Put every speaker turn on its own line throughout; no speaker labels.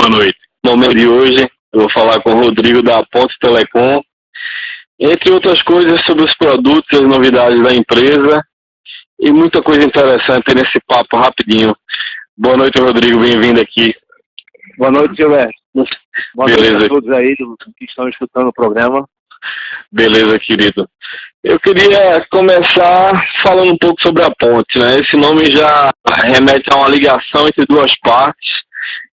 boa noite. No momento de hoje, eu vou falar com o Rodrigo da Ponte Telecom, entre outras coisas sobre os produtos e as novidades da empresa e muita coisa interessante nesse papo rapidinho. Boa noite, Rodrigo, bem-vindo aqui.
Boa noite, Gilberto. Boa
Beleza.
noite a todos aí que estão escutando o programa.
Beleza, querido. Eu queria começar falando um pouco sobre a Ponte, né? Esse nome já remete a uma ligação entre duas partes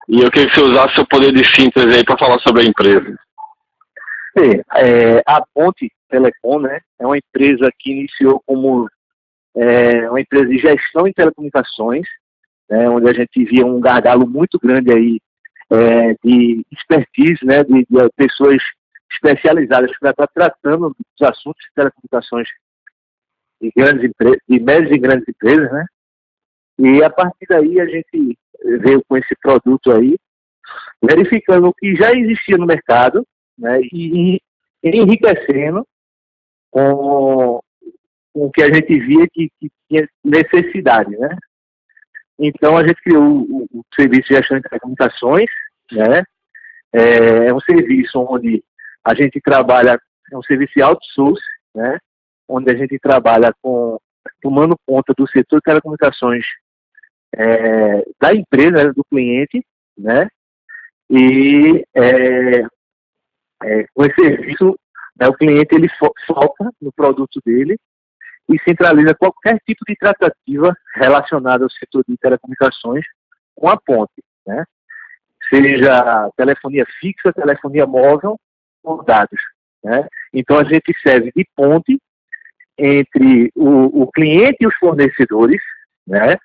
e eu queria que você usasse seu poder de síntese aí para falar sobre a empresa.
Sim, a Ponte Telecom, né, é uma empresa que iniciou como uma empresa de gestão em telecomunicações, né, onde a gente via um gargalo muito grande aí de expertise, né, de pessoas especializadas para estar tratando dos assuntos de telecomunicações de médias e grandes empresas, né? E a partir daí a gente veio com esse produto aí, verificando o que já existia no mercado, né? E enriquecendo com o que a gente via que tinha necessidade, né? Então a gente criou o serviço de gestão de telecomunicações, né? É um serviço onde a gente trabalha, é um serviço de outsourcing, né? Onde a gente trabalha tomando conta do setor de telecomunicações da empresa, né, do cliente, né? E com esse serviço, né, o cliente ele foca no produto dele e centraliza qualquer tipo de tratativa relacionada ao setor de telecomunicações com a Ponte, né? Seja telefonia fixa, telefonia móvel ou dados, né? Então a gente serve de ponte entre o cliente e os fornecedores, né?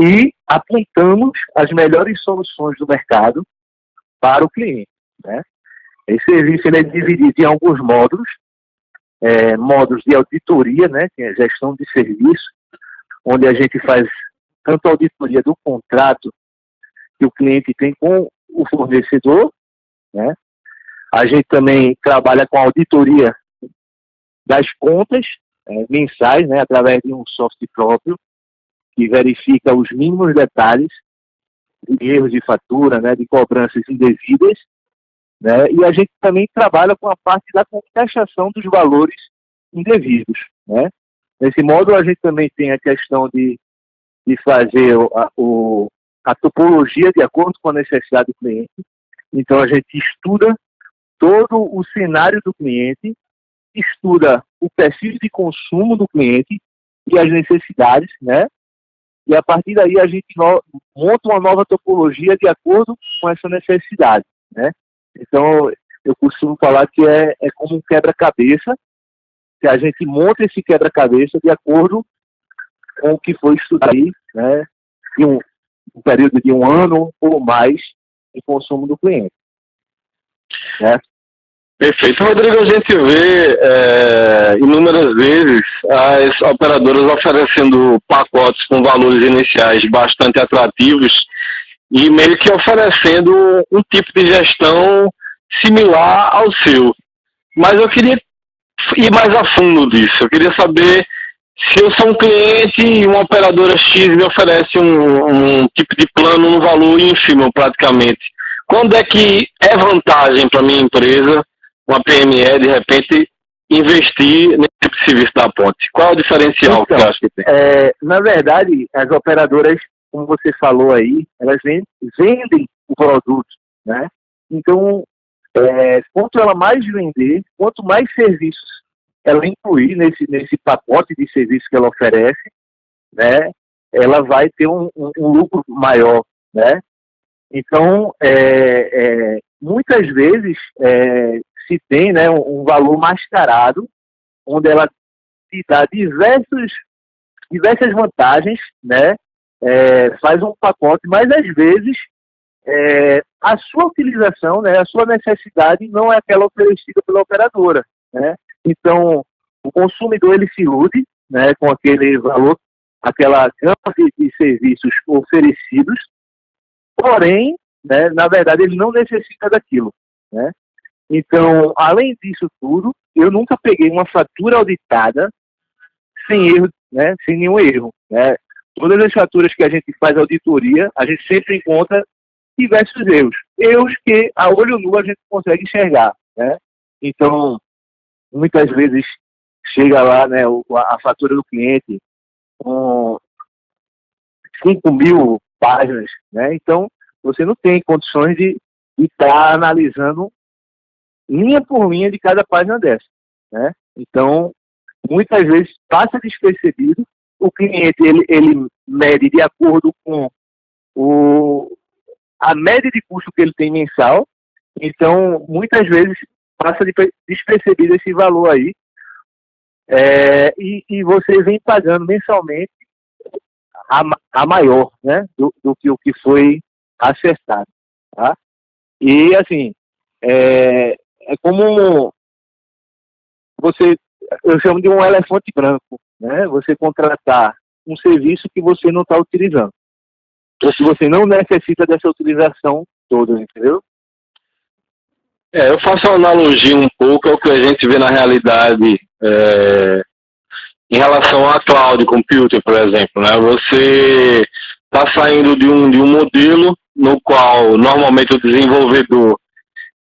E apontamos as melhores soluções do mercado para o cliente, né? Esse serviço ele é dividido em alguns módulos, módulos de auditoria, né? Que é gestão de serviço, onde a gente faz tanto a auditoria do contrato que o cliente tem com o fornecedor, né? A gente também trabalha com a auditoria das contas mensais, né, através de um software próprio, que verifica os mínimos detalhes de erros de fatura, né, de cobranças indevidas, né, e a gente também trabalha com a parte da contestação dos valores indevidos, né. Nesse módulo a gente também tem a questão de fazer a topologia de acordo com a necessidade do cliente. Então a gente estuda todo o cenário do cliente, estuda o perfil de consumo do cliente e as necessidades, né? E a partir daí a gente monta uma nova topologia de acordo com essa necessidade, né? Então eu costumo falar que é como um quebra-cabeça, que a gente monta esse quebra-cabeça de acordo com o que foi estudado aí, né? Em um período de 1 ano ou mais de consumo do cliente. Certo?
Perfeito. Rodrigo, a gente vê inúmeras vezes as operadoras oferecendo pacotes com valores iniciais bastante atrativos e meio que oferecendo um tipo de gestão similar ao seu. Mas eu queria ir mais a fundo disso. Eu queria saber se eu sou um cliente e uma operadora X me oferece um tipo de plano no valor ínfimo praticamente. Quando é que é vantagem para a minha empresa, uma PME, de repente, investir nesse tipo de serviço da Ponte? Qual é o diferencial que você acha que tem?
Na verdade, as operadoras, como você falou aí, elas vendem o produto, né? Então, quanto ela mais vender, quanto mais serviços ela incluir nesse pacote de serviços que ela oferece, né? Ela vai ter um lucro maior, né? Então, muitas vezes se tem, né, um valor mascarado, onde ela te dá diversas vantagens, né? Faz um pacote, mas às vezes a sua utilização, né, a sua necessidade não é aquela oferecida pela operadora, né? Então, o consumidor ele se ilude, né, com aquele valor, aquela gama de serviços oferecidos. Porém, né, na verdade, ele não necessita daquilo, né? Então, além disso tudo, eu nunca peguei uma fatura auditada sem erro, né, sem nenhum erro, né? Todas as faturas que a gente faz auditoria, a gente sempre encontra diversos erros. Erros que a olho nu a gente consegue enxergar, né? Então, muitas vezes chega lá, né, a fatura do cliente com 5.000 páginas, né? Então, você não tem condições de estar analisando linha por linha de cada página dessa, né? Então, muitas vezes passa despercebido, o cliente ele mede de acordo com a média de custo que ele tem mensal, então muitas vezes passa despercebido esse valor aí, e você vem pagando mensalmente a maior, né, do que o que foi acertado, tá? E assim, é como eu chamo de um elefante branco, né? Você contratar um serviço que você não está utilizando, ou que você não necessita dessa utilização toda, entendeu?
Eu faço uma analogia um pouco ao que a gente vê na realidade em relação à cloud computing, por exemplo, né? Você está saindo de um modelo no qual normalmente o desenvolvedor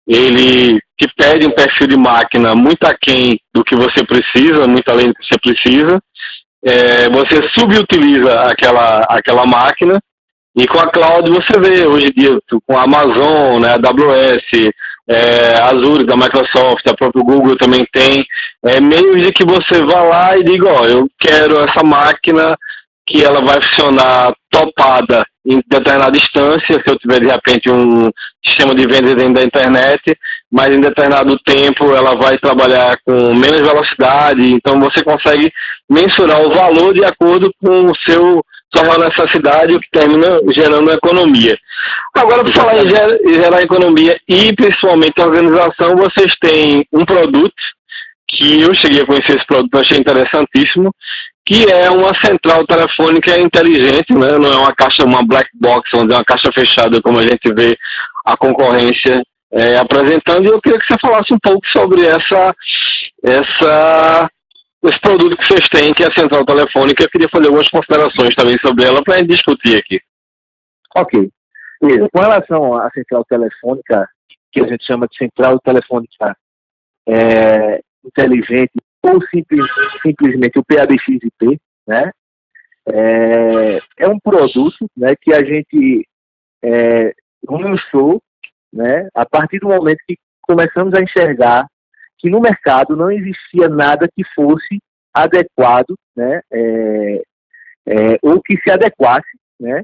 ele te pede um perfil de máquina muito aquém do que você precisa, muito além do que você precisa. Você subutiliza aquela máquina. E com a cloud você vê hoje em dia, com a Amazon, né, a AWS, Azure da Microsoft, a própria Google também tem, meios de que você vá lá e diga, eu quero essa máquina que ela vai funcionar topada em determinada distância, se eu tiver de repente um sistema de venda dentro da internet, mas em determinado tempo ela vai trabalhar com menos velocidade, então você consegue mensurar o valor de acordo com sua necessidade, o que termina gerando economia. Agora, para falar em gerar economia e principalmente organização, vocês têm um produto que eu cheguei a conhecer esse produto, achei interessantíssimo, que é uma central telefônica inteligente, né? Não é uma caixa, uma black box, onde é uma caixa fechada, como a gente vê a concorrência apresentando, e eu queria que você falasse um pouco sobre esse produto que vocês têm, que é a central telefônica. Eu queria fazer algumas considerações também sobre ela para a gente discutir aqui.
Ok. Com relação à central telefônica, que a gente chama de central telefônica inteligente, ou simplesmente o PABX-IP, né? É um produto, né, que a gente lançou, né, a partir do momento que começamos a enxergar que no mercado não existia nada que fosse adequado, né, ou que se adequasse, né,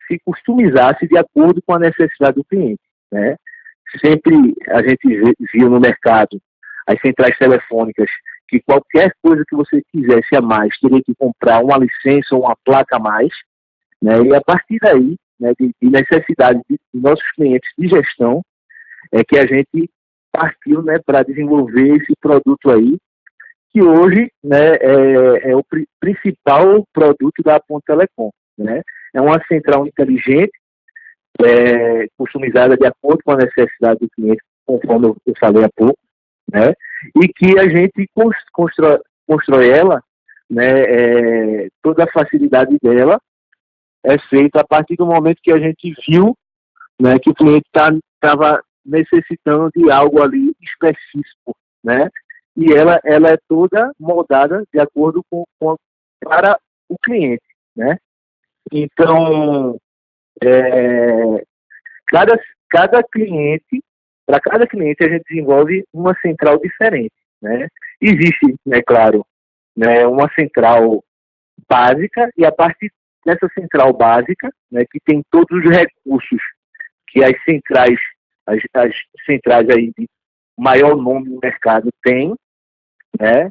se customizasse de acordo com a necessidade do cliente, né. Sempre a gente viu no mercado as centrais telefônicas que qualquer coisa que você quisesse a mais, teria que comprar uma licença ou uma placa a mais, né, e a partir daí, né, de necessidade de nossos clientes de gestão, é que a gente partiu, né, para desenvolver esse produto aí, que hoje, né, é o principal produto da Ponto Telecom, né. É uma central inteligente, customizada de acordo com a necessidade do cliente, conforme eu falei há pouco, né, e que a gente constrói ela, né, toda a facilidade dela é feita a partir do momento que a gente viu, né, que o cliente estava necessitando de algo ali específico, né, e ela é toda moldada de acordo para o cliente, né. Então, cada cliente, para cada cliente a gente desenvolve uma central diferente, né. Existe, né, claro, né, uma central básica, e a partir dessa central básica, né, que tem todos os recursos que as centrais aí de maior nome no mercado têm, né,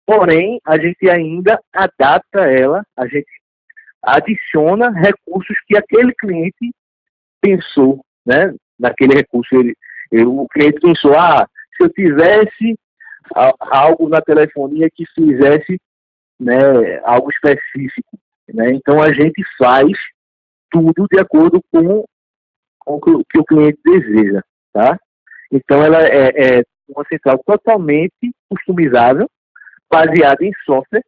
porém a gente ainda adapta ela, a gente adiciona recursos que aquele cliente pensou, né, naquele recurso. O cliente pensou, se eu tivesse algo na telefonia que fizesse, né, algo específico, né, então a gente faz tudo de acordo com o que o cliente deseja, tá? Então ela é uma central totalmente customizável, baseada em software,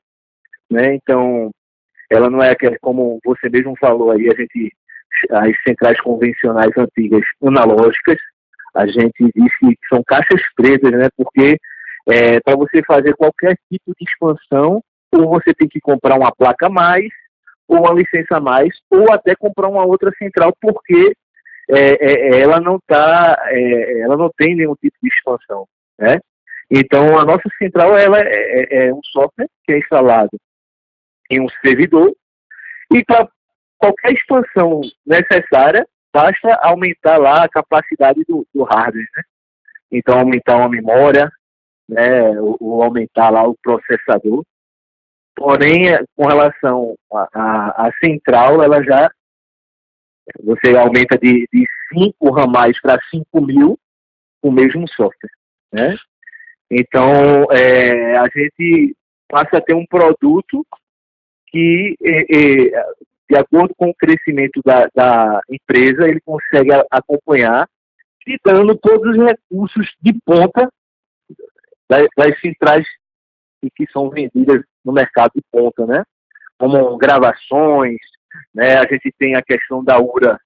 né? Então ela não é como você mesmo falou aí, as centrais convencionais antigas analógicas, a gente diz que são caixas pretas, né? Porque para você fazer qualquer tipo de expansão, ou você tem que comprar uma placa a mais, ou uma licença a mais, ou até comprar uma outra central, porque ela ela não tem nenhum tipo de expansão, né? Então, a nossa central ela é um software que é instalado em um servidor, e para qualquer expansão necessária, basta aumentar lá a capacidade do hardware, né? Então, aumentar uma memória, né, ou aumentar lá o processador. Porém, com relação à central, você aumenta de 5 ramais para 5.000 com o mesmo software, né? Então, a gente passa a ter um produto que, de acordo com o crescimento da empresa, ele consegue acompanhar, te dando todos os recursos de ponta das centrais que são vendidas no mercado de ponta, né? Como gravações, né? A gente tem a questão da URA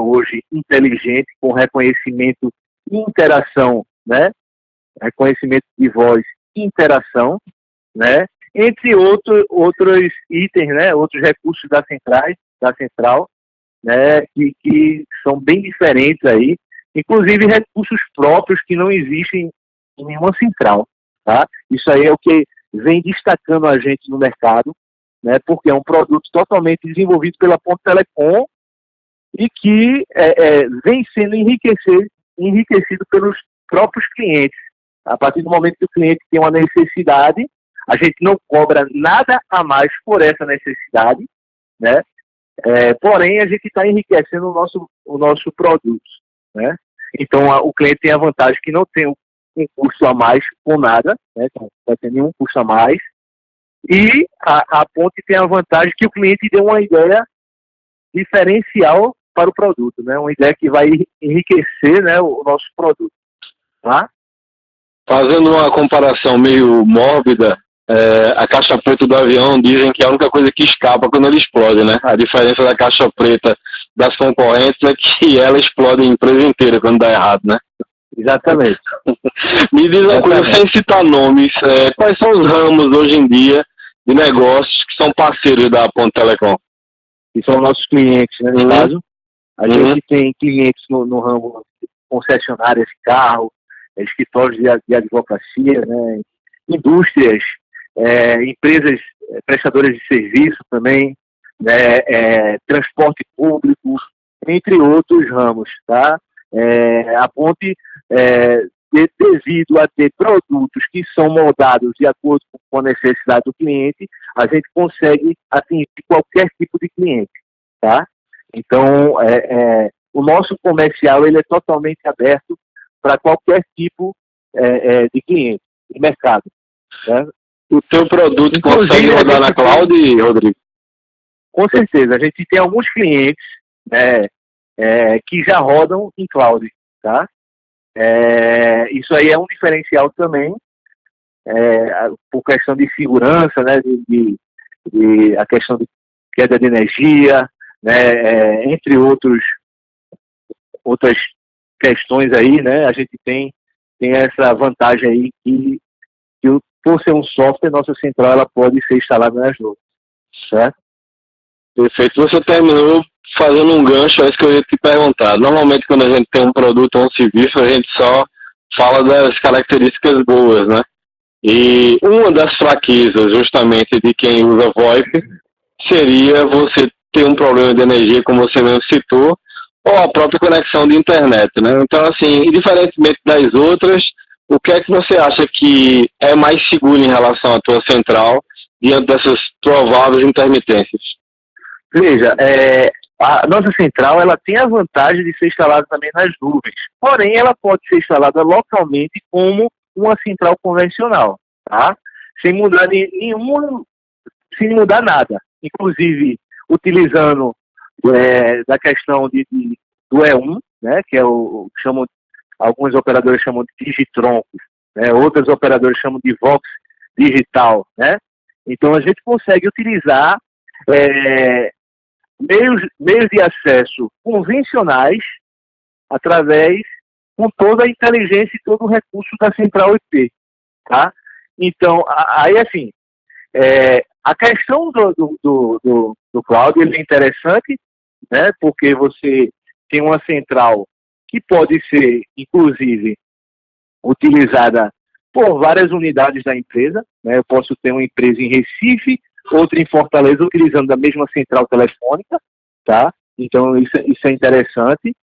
hoje inteligente, com reconhecimento e interação, né? Reconhecimento de voz e interação, né? Entre outros itens, né? Outros recursos da central, né? Que são bem diferentes aí, inclusive recursos próprios que não existem em nenhuma central, tá? Isso aí é o que vem destacando a gente no mercado, né? Porque é um produto totalmente desenvolvido pela Ponto Telecom e que vem sendo enriquecido pelos próprios clientes. A partir do momento que o cliente tem uma necessidade, a gente não cobra nada a mais por essa necessidade, né? Porém, a gente está enriquecendo o nosso produto, né? Então, o cliente tem a vantagem que não tem um custo a mais com nada, né? Então, não vai ter nenhum custo a mais. E a Ponte tem a vantagem que o cliente deu uma ideia diferencial para o produto, né? Uma ideia que vai enriquecer, né, o nosso produto, tá?
Fazendo uma comparação meio mórbida, a caixa preta do avião dizem que é a única coisa que escapa quando ele explode, né? A diferença da caixa preta das concorrentes é que ela explode a empresa inteira quando dá errado, né?
Exatamente.
Me diz uma coisa, sem citar nomes, quais são os ramos hoje em dia de negócios que são parceiros da Ponto Telecom?
Que são nossos clientes, né, no caso. A gente tem clientes no ramo de concessionárias de carro, escritórios de advocacia, né, indústrias, empresas prestadoras de serviço também, né, transporte público, entre outros ramos, tá? A Ponte, devido a ter produtos que são moldados de acordo com a necessidade do cliente, a gente consegue atingir qualquer tipo de cliente, tá? Então, o nosso comercial ele é totalmente aberto para qualquer tipo de cliente, de mercado. Né?
O teu produto consegue rodar na cloud, Rodrigo?
Com certeza. A gente tem alguns clientes, né, que já rodam em cloud, tá? Isso aí é um diferencial também, por questão de segurança, né, a questão de queda de energia, né, entre outras questões aí, né, a gente tem essa vantagem aí que por ser um software, nossa central ela pode ser instalada nas nuvens, certo?
Perfeito. Você terminou fazendo um gancho, é isso que eu ia te perguntar. Normalmente, quando a gente tem um produto ou um serviço, a gente só fala das características boas, né? E uma das fraquezas, justamente, de quem usa VoIP, seria você ter um problema de energia, como você mesmo citou, ou a própria conexão de internet, né? Então, assim, indiferentemente das outras, o que é que você acha que é mais seguro em relação à tua central diante dessas prováveis intermitências?
Veja, a nossa central ela tem a vantagem de ser instalada também nas nuvens, porém ela pode ser instalada localmente como uma central convencional, tá? Sem mudar sem mudar nada, inclusive utilizando da questão do E1, né, que é alguns operadores chamam de Digitron, né, outros operadores chamam de Vox Digital, né? Então, a gente consegue utilizar meios de acesso convencionais através com toda a inteligência e todo o recurso da central IP, tá? Então, aí assim, a questão do cloud ele é interessante, né? Porque você tem uma central que pode ser, inclusive, utilizada por várias unidades da empresa, né? Eu posso ter uma empresa em Recife, outra em Fortaleza, utilizando a mesma central telefônica, tá? Então, isso é interessante.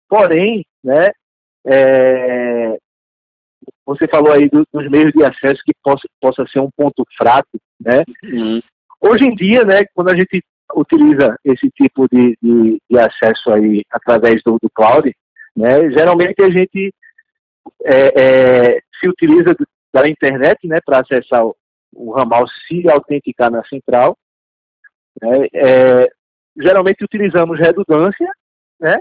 Porém, né, você falou aí dos meios de acesso que possa ser um ponto fraco, né? Hoje em dia, né, quando a gente utiliza esse tipo de acesso aí através do cloud, né, geralmente a gente se utiliza da internet, né, para acessar o ramal, se autenticar na central, né, geralmente utilizamos redundância, né,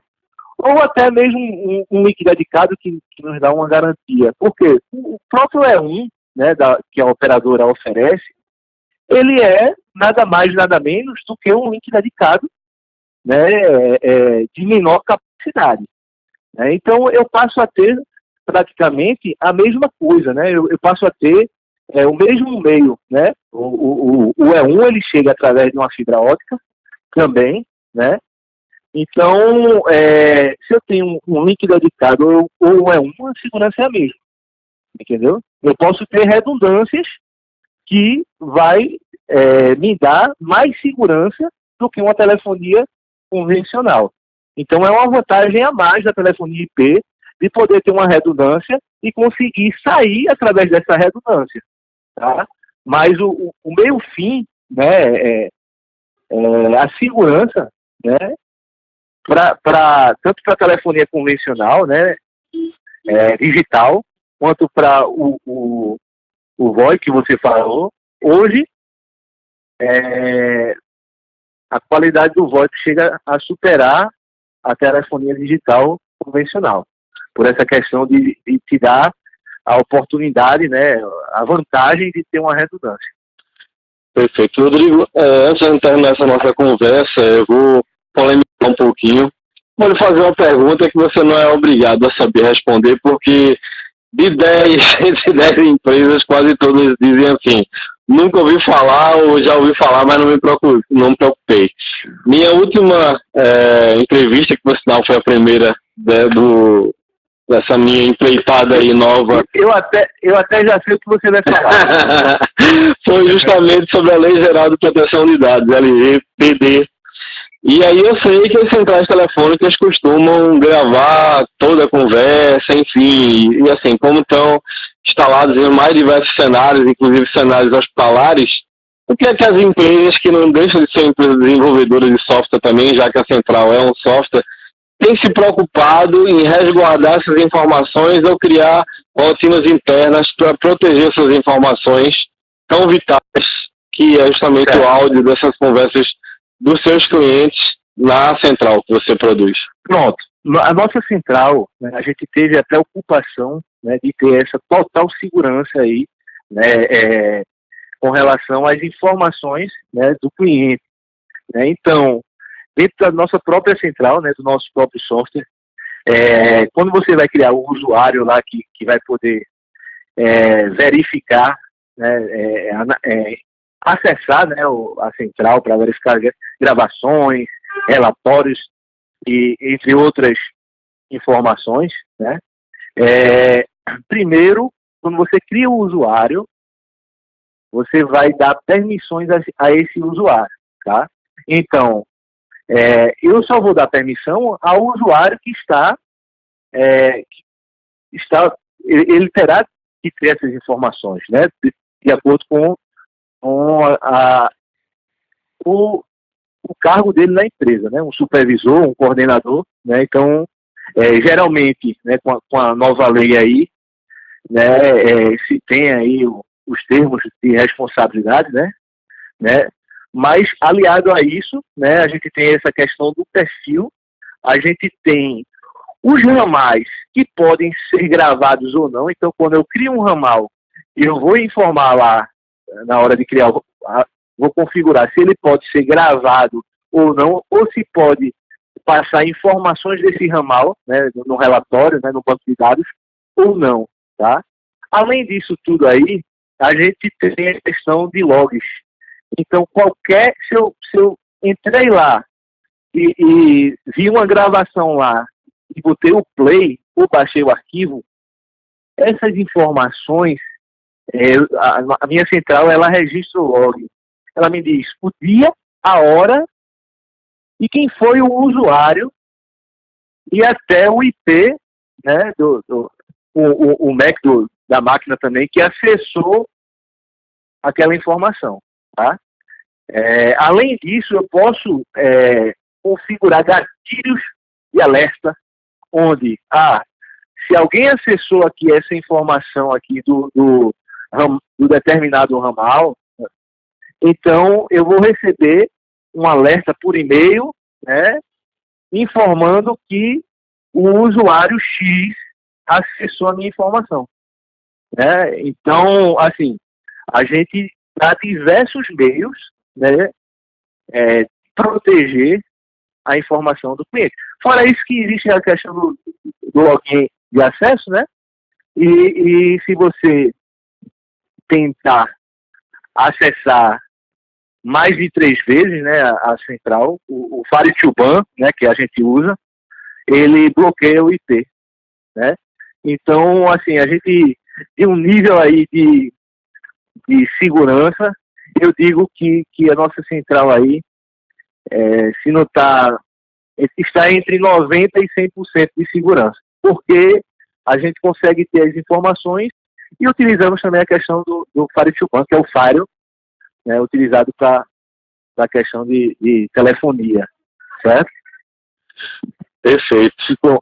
ou até mesmo um link dedicado que nos dá uma garantia. Porque o próprio E1, né, que a operadora oferece, ele é nada mais, nada menos do que um link dedicado, né, de menor capacidade. Né? Então, eu passo a ter praticamente a mesma coisa, né? Eu passo a ter o mesmo meio, né? O E1 ele chega através de uma fibra ótica também, né? Então, se eu tenho um link dedicado ou um E1, a segurança é a mesma, entendeu? Eu posso ter redundâncias que vai me dar mais segurança do que uma telefonia convencional. Então, é uma vantagem a mais da telefonia IP de poder ter uma redundância e conseguir sair através dessa redundância, tá? Mas o meio fim, né, a segurança, né, tanto para a telefonia convencional, né, digital, quanto para o VoIP que você falou, hoje a qualidade do VoIP chega a superar a telefonia digital convencional, por essa questão de te dar a oportunidade, né, a vantagem de ter uma redundância.
Perfeito. Rodrigo, antes de terminar essa nossa conversa, eu vou polemizar um pouquinho. Vou lhe fazer uma pergunta que você não é obrigado a saber responder, porque de 10 entre 10 empresas, quase todas dizem assim: nunca ouvi falar ou já ouvi falar, mas não me preocupei. Minha última entrevista, que por sinal foi a primeira dessa minha empreitada aí nova.
Eu até já sei o que você vai falar.
Foi justamente sobre a Lei Geral de Proteção de Dados, LGPD. E aí eu sei que as centrais telefônicas costumam gravar toda a conversa, enfim, e assim, como estão instalados em mais diversos cenários, inclusive cenários hospitalares, o que é que as empresas, que não deixam de ser empresas desenvolvedoras de software também, já que a central é um software, têm se preocupado em resguardar essas informações ou criar rotinas internas para proteger essas informações tão vitais, que é justamente o áudio dessas conversas dos seus clientes na central que você produz?
Pronto. A nossa central, né, a gente teve a preocupação, né, de ter essa total segurança aí, né, com relação às informações, né, do cliente. Né? Então, dentro da nossa própria central, né, do nosso próprio software, quando você vai criar o usuário lá que vai poder verificar, né, acessar, né, a central para verificar gravações, relatórios e entre outras informações, né? Primeiro, quando você cria o usuário, você vai dar permissões a esse usuário, tá? Então, eu só vou dar permissão ao usuário que ele terá que ter essas informações, né? De acordo com o cargo dele na empresa, né? Um supervisor, um coordenador, né? Então, geralmente, né, com a nova lei aí, né, se tem aí os termos de responsabilidade, né? Mas, aliado a isso, né, a gente tem essa questão do perfil, a gente tem os ramais que podem ser gravados ou não. Então, quando eu crio um ramal, eu vou informar lá na hora de criar, vou configurar se ele pode ser gravado ou não, ou se pode passar informações desse ramal, né, no relatório, né, no banco de dados, ou não, tá? Além disso tudo aí, a gente tem a questão de logs. Então, se eu entrei lá e vi uma gravação lá e botei o play ou baixei o arquivo, essas informações, a minha central, ela registra o log. Ela me diz o dia, a hora e quem foi o usuário e até o IP, né, o MAC da máquina também, que acessou aquela informação, tá? Além disso, eu posso configurar gatilhos de alerta, onde, se alguém acessou aqui essa informação aqui do determinado ramal, então eu vou receber um alerta por e-mail, né, informando que o usuário X acessou a minha informação. Né? Então, assim, a gente dá diversos meios, né, proteger a informação do cliente. Fora isso que existe a questão do login de acesso, né? E se você tentar acessar mais de 3 vezes, né, a central, o Fire2Ban, né, que a gente usa, ele bloqueia o IP, né? Então, assim, a gente tem um nível aí de segurança. Eu digo que a nossa central aí, se não está entre 90% e 100% de segurança, porque a gente consegue ter as informações e utilizamos também a questão do Fire2Ban, que é o Fire, né, utilizado para a questão de telefonia, certo?
Perfeito. Bom,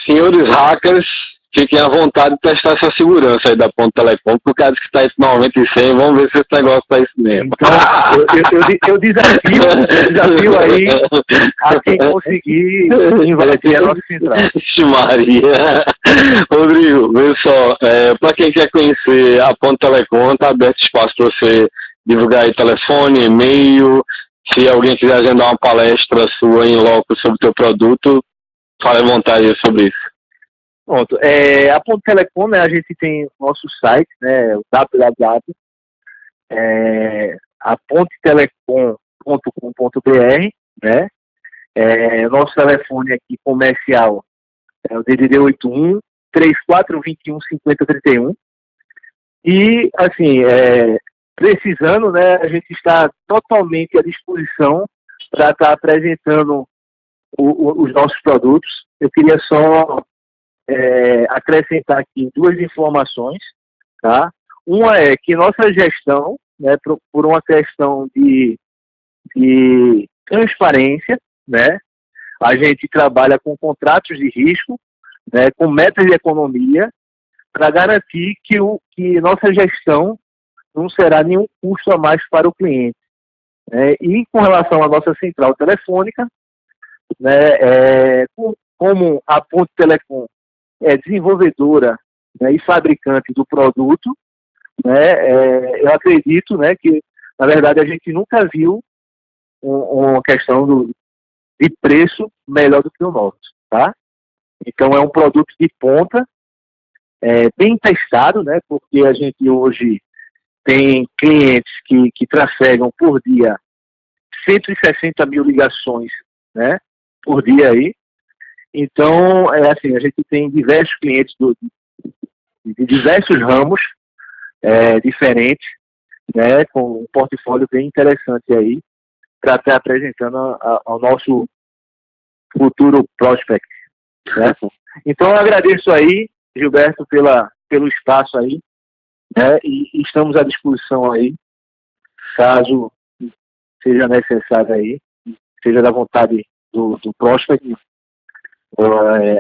senhores hackers, fiquem à vontade de testar essa segurança aí da Ponto Telecom, por causa que está entre 90 e 100, vamos ver se esse negócio está isso mesmo.
Então, eu desafio aí a quem conseguir invadir a nossa central.
Maria. Rodrigo, vê só, para quem quer conhecer a Ponto Telecom, está aberto espaço para você divulgar aí telefone, e-mail, se alguém quiser agendar uma palestra sua em loco sobre o teu produto, fale à vontade sobre isso.
Pronto. A Ponto Telecom, né, a gente tem nosso site, né, o www.apontetelecom.com.br, né, nosso telefone aqui comercial é o DDD 81 3421 5031 e, assim, precisando, né, a gente está totalmente à disposição para estar apresentando os nossos produtos. Eu queria só acrescentar aqui 2 informações, tá? Uma é que nossa gestão, né, por uma questão de transparência, né, a gente trabalha com contratos de risco, né, com metas de economia, para garantir que nossa gestão não será nenhum custo a mais para o cliente. E com relação à nossa central telefônica, né, como a Ponto Telecom é desenvolvedora, né, e fabricante do produto, né, eu acredito, né, que, na verdade, a gente nunca viu uma questão de preço melhor do que o nosso, tá? Então, é um produto de ponta, bem testado, né, porque a gente hoje tem clientes que trafegam por dia 160 mil ligações, né, por dia aí. Então, assim, a gente tem diversos clientes de diversos ramos diferentes, né, com um portfólio bem interessante aí, para estar apresentando ao nosso futuro prospect, certo? Então, eu agradeço aí, Gilberto, pelo espaço aí, né, e estamos à disposição aí, caso seja necessário aí, seja da vontade do prospect,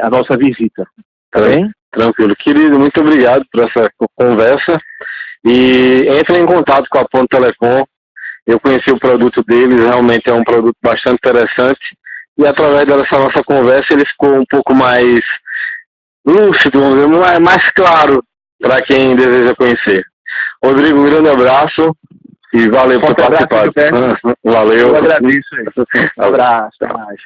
a nossa visita, tá bem?
Tranquilo. Querido, muito obrigado por essa conversa e entre em contato com a Ponto Telecom. Eu conheci o produto deles, realmente é um produto bastante interessante e através dessa nossa conversa ele ficou um pouco mais lúcido, mais claro para quem deseja conhecer. Rodrigo, um grande abraço e valeu por participar.
Abraço,
Valeu.
Eu agradeço aí. Abraço, até mais.